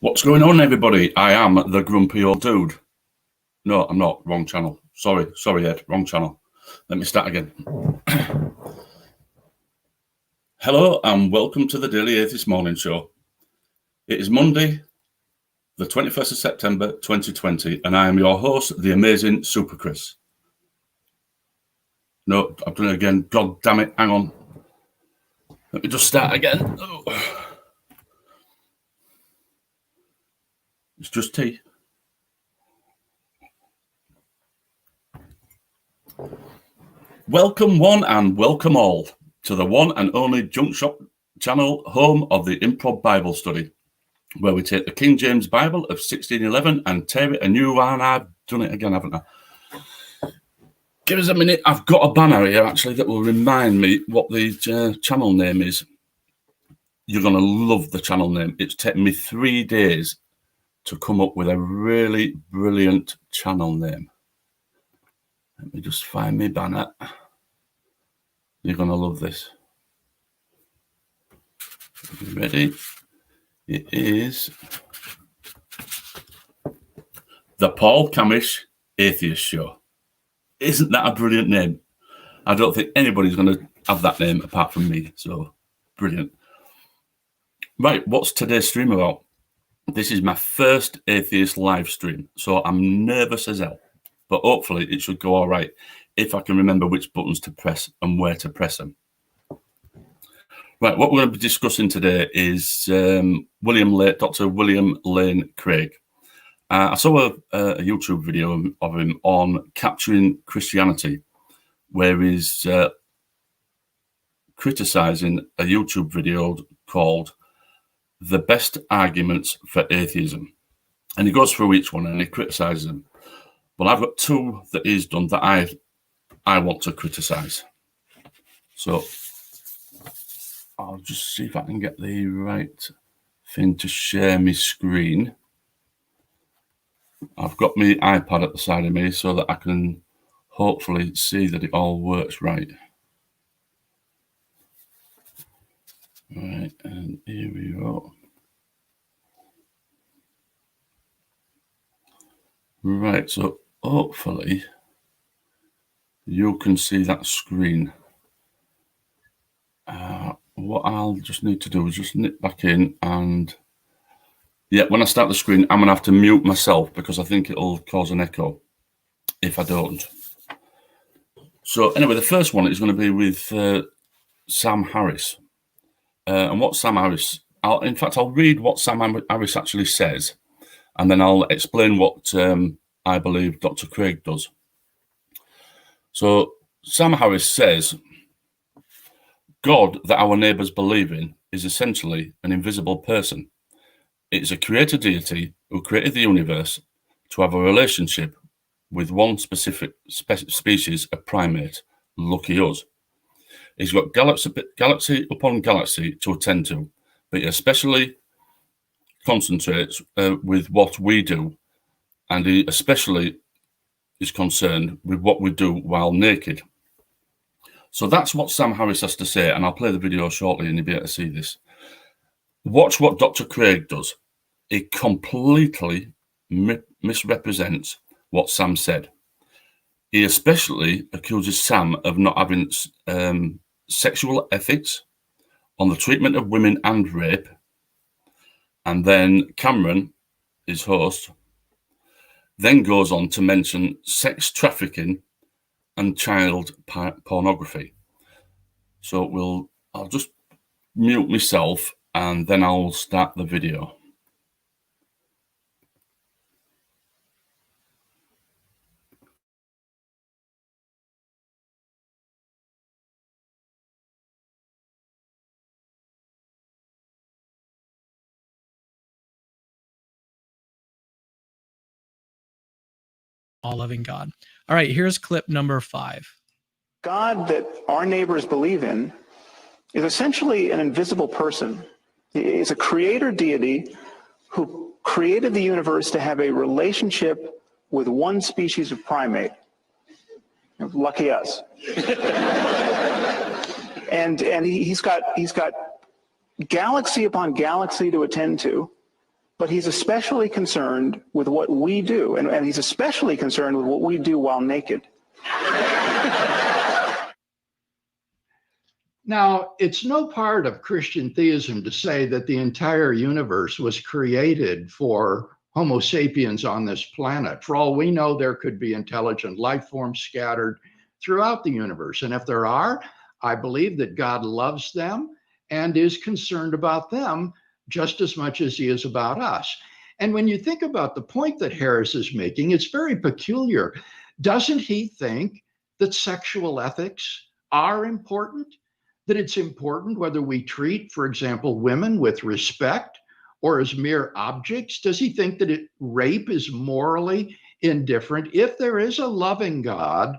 What's going on, everybody? I am the grumpy old dude. No, I'm not. Wrong channel. Sorry, Ed. Wrong channel. Let me start again. Hello and welcome to the Daily Atheist Morning Show. It is Monday, the 21st of September 2020, and I am your host, the amazing Super Chris. No, I've done it again. God damn it. Hang on. Let me just start again. Oh. It's just tea. Welcome one and welcome all to the one and only Junk Shop channel, home of the Improv Bible Study, where we take the King James Bible of 1611 and tear it anew, and I've done it again, haven't I? Give us a minute. I've got a banner here, actually, that will remind me what the channel name is. You're going to love the channel name. It's taken me 3 days to come up with a really brilliant channel name. Let me just find my banner. You're going to love this. Are you ready? It is the Paul Camish Atheist Show. Isn't that a brilliant name? I don't think anybody's going to have that name apart from me. So, brilliant. Right, what's today's stream about? This is my first atheist live stream, so I'm nervous as hell. But hopefully it should go all right if I can remember which buttons to press and where to press them. Right, what we're going to be discussing today is Dr. William Lane Craig. I saw a YouTube video of him on capturing Christianity, where he's criticising a YouTube video called The Best Arguments for Atheism. And he goes through each one and he criticises them. Well, I've got two that he's done that I want to criticise. So I'll just see if I can get the right thing to share my screen. I've got my iPad at the side of me so that I can hopefully see that it all works right. Right, and here we go. Right, so hopefully you can see that screen. What I'll just need to do is just nip back in, and yeah, when I start the screen, I'm going to have to mute myself because I think it'll cause an echo if I don't. So anyway, the first one is going to be with Sam Harris. And what Sam Harris, I'll read what Sam Harris actually says, and then I'll explain what I believe Dr. Craig does. So Sam Harris says, God that our neighbours believe in is essentially an invisible person. It's a creator deity who created the universe to have a relationship with one specific species of primate. Lucky us. He's got galaxy upon galaxy to attend to, but he especially concentrates with what we do, and he especially is concerned with what we do while naked. So that's what Sam Harris has to say, and I'll play the video shortly and you'll be able to see this. Watch what Dr. Craig does. He completely misrepresents what Sam said. He especially accuses Sam of not having sexual ethics, on the treatment of women and rape. And then Cameron, his host, then goes on to mention sex trafficking and child pornography. So I'll just mute myself and then I'll start the video. All-loving God. All right, here's clip number 5. God that our neighbors believe in is essentially an invisible person. He is a creator deity who created the universe to have a relationship with one species of primate. Lucky us. and he's got galaxy upon galaxy to attend to. but he's especially concerned with what we do, and he's especially concerned with what we do while naked. Now, it's no part of Christian theism to say that the entire universe was created for Homo sapiens on this planet. For all we know, there could be intelligent life forms scattered throughout the universe. And if there are, I believe that God loves them and is concerned about them just as much as he is about us. And when you think about the point that Harris is making, it's very peculiar. Doesn't he think that sexual ethics are important? That it's important whether we treat, for example, women with respect or as mere objects? Does he think that rape is morally indifferent? If there is a loving God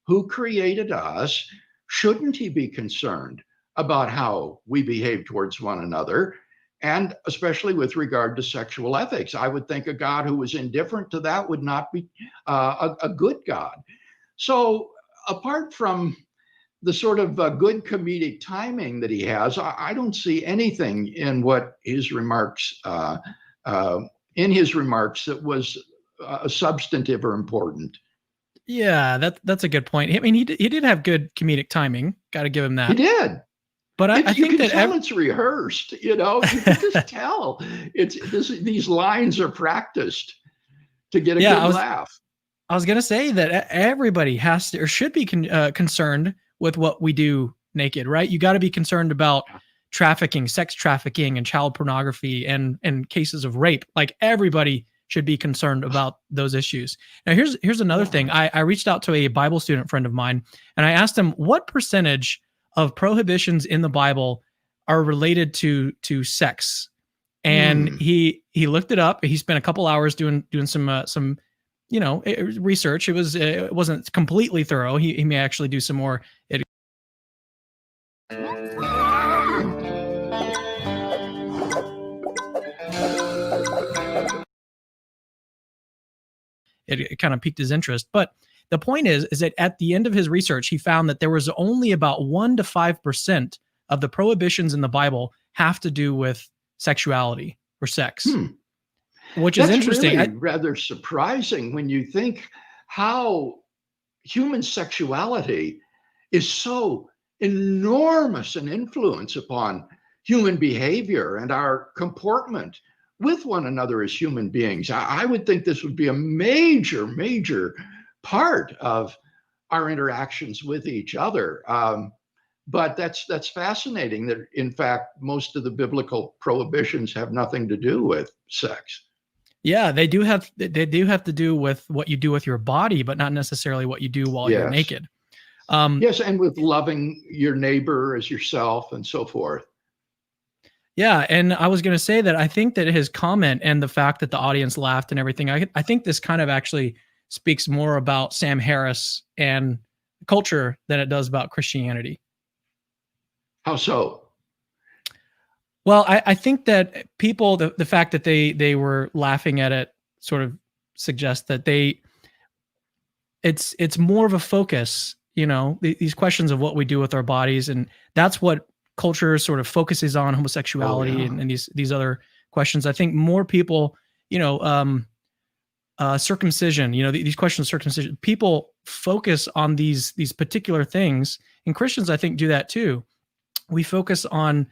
who created us, shouldn't he be concerned about how we behave towards one another? And especially with regard to sexual ethics, I would think a God who was indifferent to that would not be a good God. So apart from the sort of good comedic timing that he has, I don't see anything in what his remarks, that was substantive or important. Yeah, that's a good point. I mean, he did have good comedic timing. Got to give him that. He did. But I think that it's rehearsed. You know, you can just tell these lines are practiced to get a good laugh. I was going to say that everybody has to or should be concerned with what we do naked, right? You got to be concerned about trafficking, sex trafficking, and child pornography, and cases of rape. Like, everybody should be concerned about those issues. Now, here's another thing. I reached out to a Bible student friend of mine, and I asked him what percentage of prohibitions in the Bible are related to sex, and he looked it up. He spent a couple hours doing some research. It wasn't completely thorough. He may actually do some more. It kind of piqued his interest. But the point is that at the end of his research, he found that there was only about 1 to 5% of the prohibitions in the Bible have to do with sexuality or sex. Which is interesting. Really rather surprising when you think how human sexuality is so enormous an influence upon human behavior and our comportment with one another as human beings. I would think this would be a major, major part of our interactions with each other. But that's fascinating that, in fact, most of the biblical prohibitions have nothing to do with sex. Yeah, they do have to do with what you do with your body, but not necessarily what you do while you're naked. Yes, and with loving your neighbor as yourself and so forth. Yeah, and I was going to say that I think that his comment and the fact that the audience laughed and everything, I think this kind of actually speaks more about Sam Harris and culture than it does about Christianity. How so? Well, I think that people, the fact that they were laughing at it sort of suggests that it's more of a focus, these questions of what we do with our bodies. And that's what culture sort of focuses on, homosexuality and these other questions. I think more people, circumcision, these questions of circumcision, people focus on these particular things, and Christians, I think, do that too. We focus on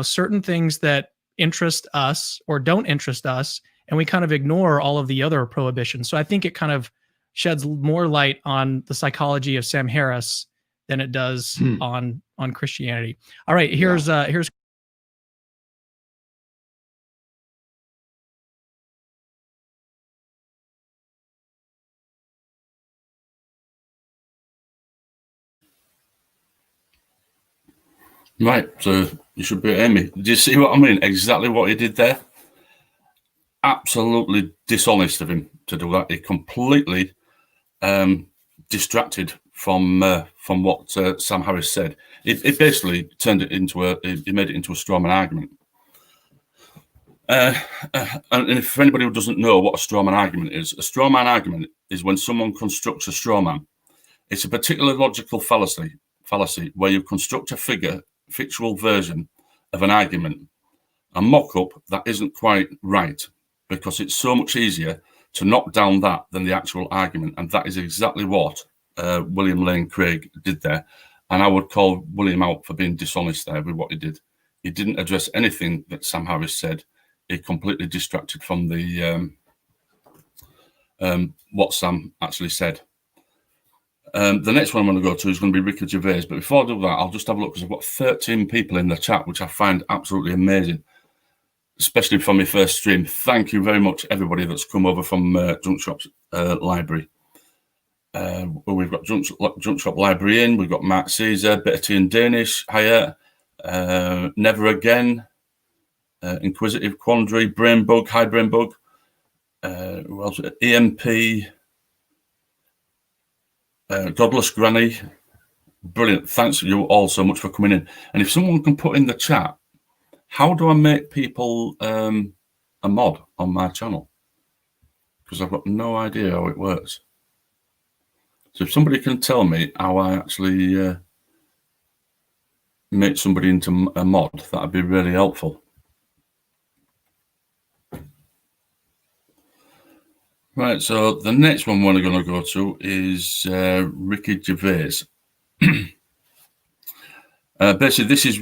certain things that interest us or don't interest us, and we kind of ignore all of the other prohibitions. So I think it kind of sheds more light on the psychology of Sam Harris than it does on Christianity. All right, here's Right, so you should be Amy. Do you see what I mean? Exactly what he did there. Absolutely dishonest of him to do that. He completely distracted from what Sam Harris said. It basically turned it into he made it into a strawman argument. And if anybody who doesn't know what a strawman argument is, a strawman argument is when someone constructs a strawman. It's a particular logical fallacy where you construct a fictional version of an argument, a mock-up that isn't quite right. because it's so much easier to knock down that than the actual argument. And that is exactly what William Lane Craig did there. And I would call William out for being dishonest there with what he did. He didn't address anything that Sam Harris said. He completely distracted from the what Sam actually said. The next one I'm going to go to is going to be Ricky Gervais. But before I do that, I'll just have a look because I've got 13 people in the chat, which I find absolutely amazing, especially from my first stream. Thank you very much, everybody that's come over from Junk Shop's library. We've got Junk Shop Library in, we've got Mark Caesar, Bit of Tea and Danish, Hiya, Never Again, Inquisitive Quandary, Brain Bug, Hi Brain Bug, who else? EMP, Godless Granny. Brilliant. Thanks you all so much for coming in. And if someone can put in the chat, how do I make people a mod on my channel? Because I've got no idea how it works. So if somebody can tell me how I actually make somebody into a mod, that'd be really helpful. Right, so the next one we're going to go to is Ricky Gervais. Basically, this is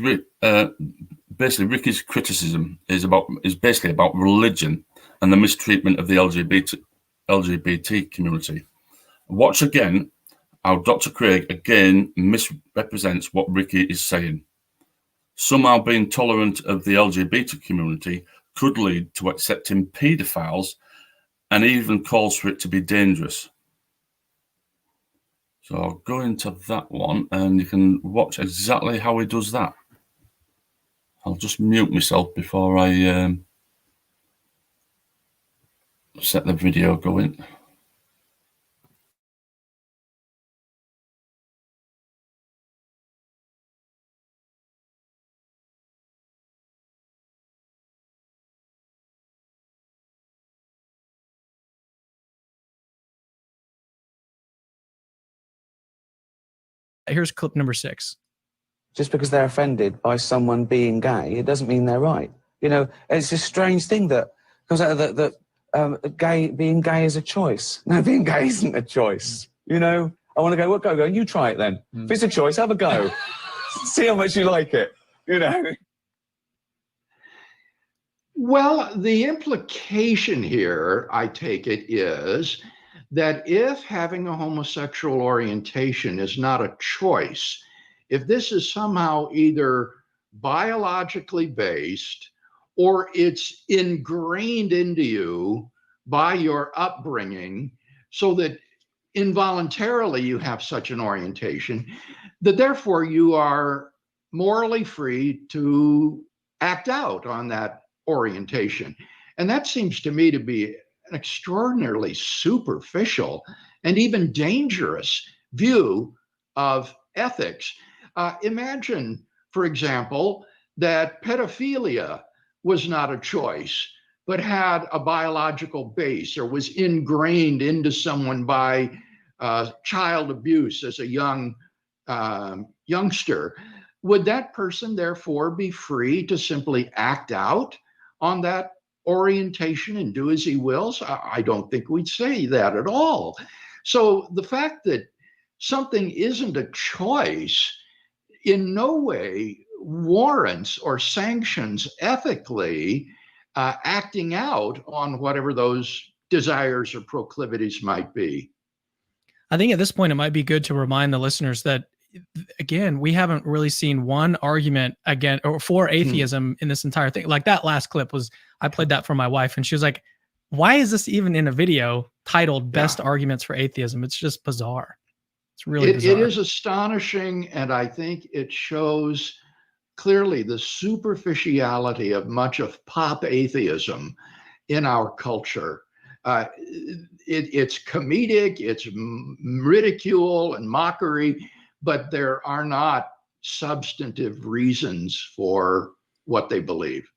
basically Ricky's criticism is basically about religion and the mistreatment of the LGBT community. Watch again how Dr. Craig again misrepresents what Ricky is saying. Somehow being tolerant of the LGBT community could lead to accepting paedophiles and even calls for it to be dangerous. So I'll go into that one and you can watch exactly how he does that. I'll just mute myself before I set the video going. Here's clip number 6. Just because they're offended by someone being gay, it doesn't mean they're right. You know, it's a strange thing that comes out of being gay is a choice. No, being gay isn't a choice. You know, I want to go, well, go, you try it then. If it's a choice, have a go. See how much you like it, you know. Well, the implication here, I take it, is that if having a homosexual orientation is not a choice, if this is somehow either biologically based or it's ingrained into you by your upbringing so that involuntarily you have such an orientation, that therefore you are morally free to act out on that orientation. And that seems to me to be an extraordinarily superficial and even dangerous view of ethics. Imagine, for example, that pedophilia was not a choice, but had a biological base or was ingrained into someone by child abuse as a youngster. Would that person therefore be free to simply act out on that orientation and do as he wills? I don't think we'd say that at all. So the fact that something isn't a choice in no way warrants or sanctions ethically acting out on whatever those desires or proclivities might be. I think at this point, it might be good to remind the listeners that, again, we haven't really seen one argument again or for atheism in this entire thing. Like that last clip was, I played that for my wife and she was like, why is this even in a video titled Best Arguments for Atheism? It's just bizarre. It's really bizarre. It is astonishing. And I think it shows clearly the superficiality of much of pop atheism in our culture. It's comedic, it's ridicule and mockery, but there are not substantive reasons for what they believe.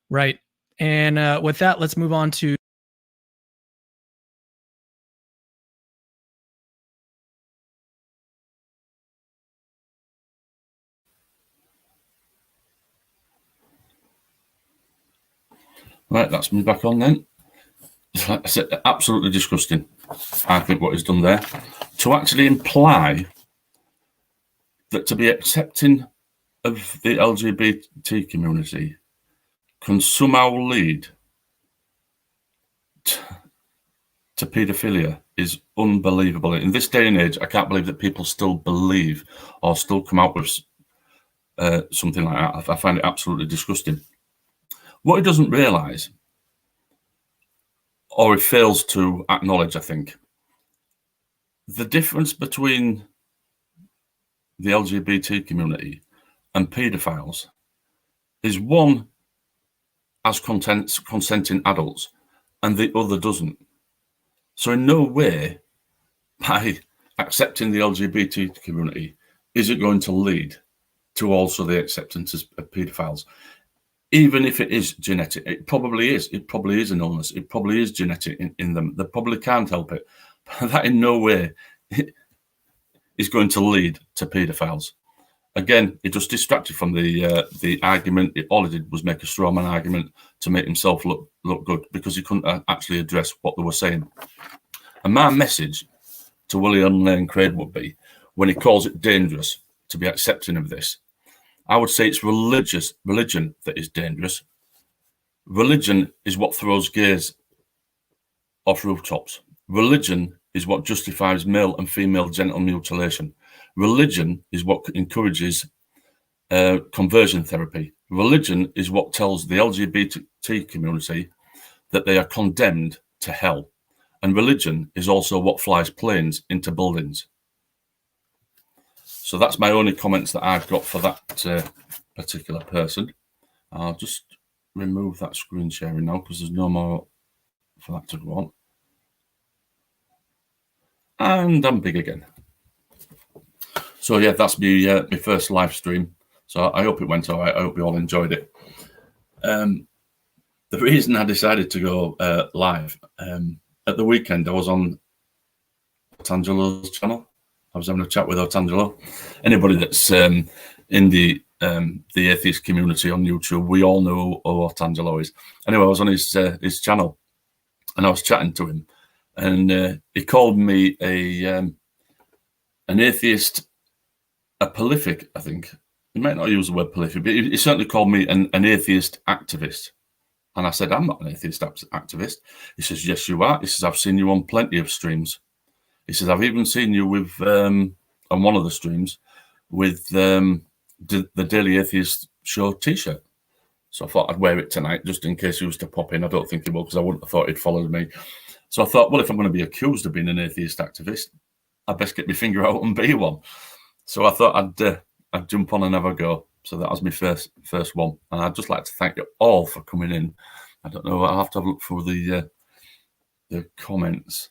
Right. And with that, let's move on to Right, that's me back on then. I said, absolutely disgusting, I think, what he's done there. To actually imply that to be accepting of the LGBT community can somehow lead to paedophilia is unbelievable. In this day and age, I can't believe that people still believe or still come out with something like that. I find it absolutely disgusting. What he doesn't realise, or he fails to acknowledge, I think, the difference between the LGBT community and paedophiles is one as consenting adults and the other doesn't. So in no way, by accepting the LGBT community, is it going to lead to also the acceptance of paedophiles. Even if it is genetic, it probably is. It probably is an illness. It probably is genetic in them. They probably can't help it. But that in no way is going to lead to paedophiles. Again, he just distracted from the argument. All he did was make a straw man argument to make himself look good, because he couldn't actually address what they were saying. And my message to William Lane Craig would be, when he calls it dangerous to be accepting of this, I would say it's religion that is dangerous. Religion is what throws gays off rooftops. Religion is what justifies male and female genital mutilation. Religion is what encourages conversion therapy. Religion is what tells the LGBT community that they are condemned to hell. And religion is also what flies planes into buildings. So that's my only comments that I've got for that particular person. I'll just remove that screen sharing now, because there's no more for that to go on. And I'm big again. So yeah, that's my first live stream. So I hope it went all right. I hope you all enjoyed it. The reason I decided to go live, at the weekend I was on Otangelo's channel. I was having a chat with Otangelo. Anybody that's in the atheist community on YouTube, we all know who Otangelo is. Anyway, I was on his channel, and I was chatting to him, and he called me an atheist, a prolific, I think. He might not use the word prolific, but he certainly called me an atheist activist. And I said, I'm not an atheist activist. He says, yes, you are. He says, I've seen you on plenty of streams. He says, I've even seen you with, on one of the streams, with the Daily Atheist Show t-shirt. So I thought I'd wear it tonight, just in case he was to pop in. I don't think he will, because I wouldn't have thought he'd followed me. So I thought, well, if I'm going to be accused of being an atheist activist, I'd best get my finger out and be one. So I thought I'd jump on and have a go. So that was my first one. And I'd just like to thank you all for coming in. I don't know, I'll have to have a look through the comments.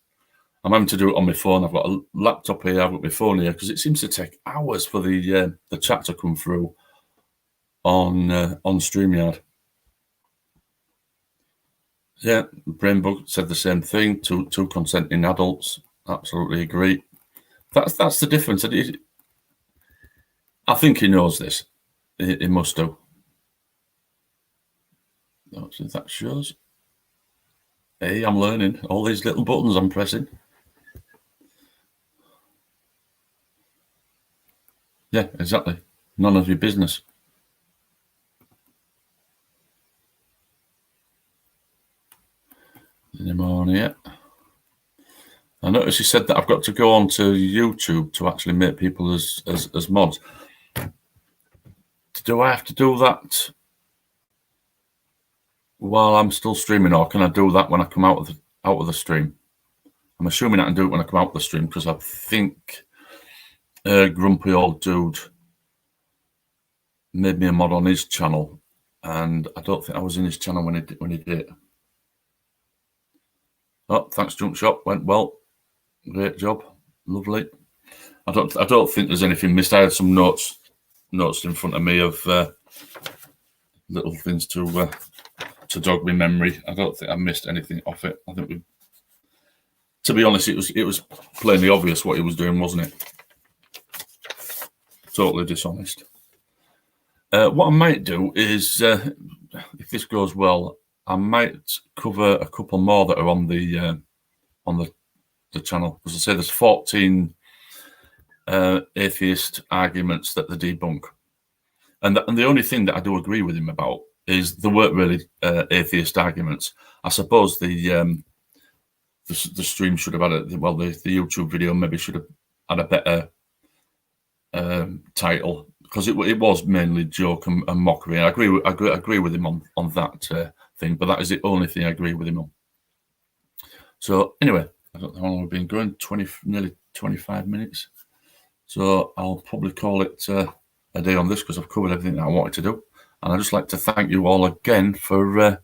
I'm having to do it on my phone. I've got a laptop here, I've got my phone here, because it seems to take hours for the chat to come through on StreamYard. Yeah, Brainbug said the same thing. Two consenting adults. Absolutely agree. That's the difference. I think he knows this. He must do. Let's see if that shows. Hey, I'm learning all these little buttons I'm pressing. Yeah, exactly. None of your business. Any more on here? I noticed you said that I've got to go on to YouTube to actually make people as mods. Do I have to do that while I'm still streaming, or can I do that when I come out of the stream? I'm assuming I can do it when I come out of the stream, because I think Grumpy Old Dude made me a mod on his channel, and I don't think I was in his channel when he did it. Oh, thanks, Jump Shop. Went well. Great job. Lovely. I don't think there's anything missed. I had some notes in front of me of little things to jog my memory. I don't think I missed anything off it. I think to be honest, it was plainly obvious what he was doing, wasn't it? Totally dishonest. What I might do is, if this goes well, I might cover a couple more that are on the channel. As I say, there's 14 atheist arguments that they debunk, and the only thing that I do agree with him about is there weren't really atheist arguments. I suppose the stream should have had the YouTube video maybe should have had a better title, because it was mainly joke and mockery. I agree with him on that thing, but that is the only thing I agree with him on. So anyway, I don't know how long we've been going, nearly 25 minutes. So I'll probably call it a day on this, because I've covered everything that I wanted to do. And I'd just like to thank you all again for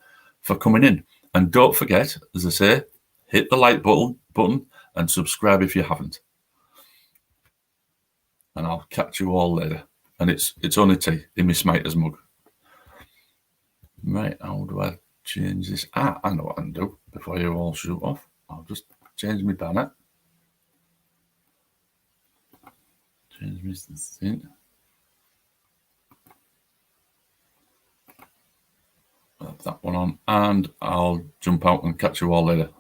coming in. And don't forget, as I say, hit the like button and subscribe if you haven't. And I'll catch you all later. And it's only tea in my Smiter's mug. Right, how do I change this? I know what I can do before you all shoot off. I'll just change my banner. Change this thing. Put that one on, and I'll jump out and catch you all later.